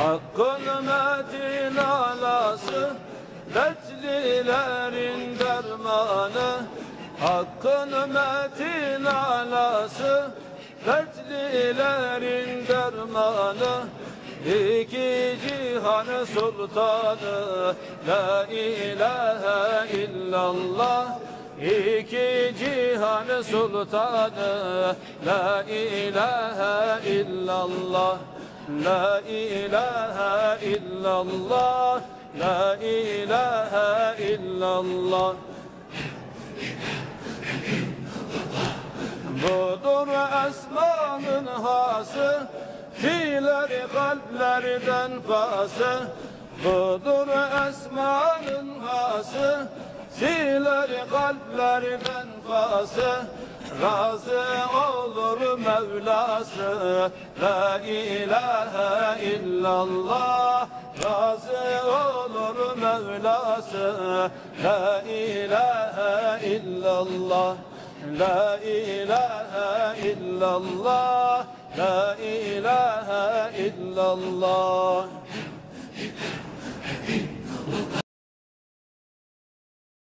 Hakkın metin alası, dertlilerin dermanı. Hakkın metin alası, dertlilerin dermanı. İki cihan sultanı, la ilahe illallah. İki cihan sultanı, la ilahe illallah. La ilahe illallah, la ilahe illallah. Budur esmanın hası, fiilleri kalplerden fası. Budur esmanın hası, fiilleri kalplerden fası. Razı olur Mevlası, la ilahe illallah. Razı olur Mevlası, la ilahe illallah. La ilahe illallah, la ilahe illallah.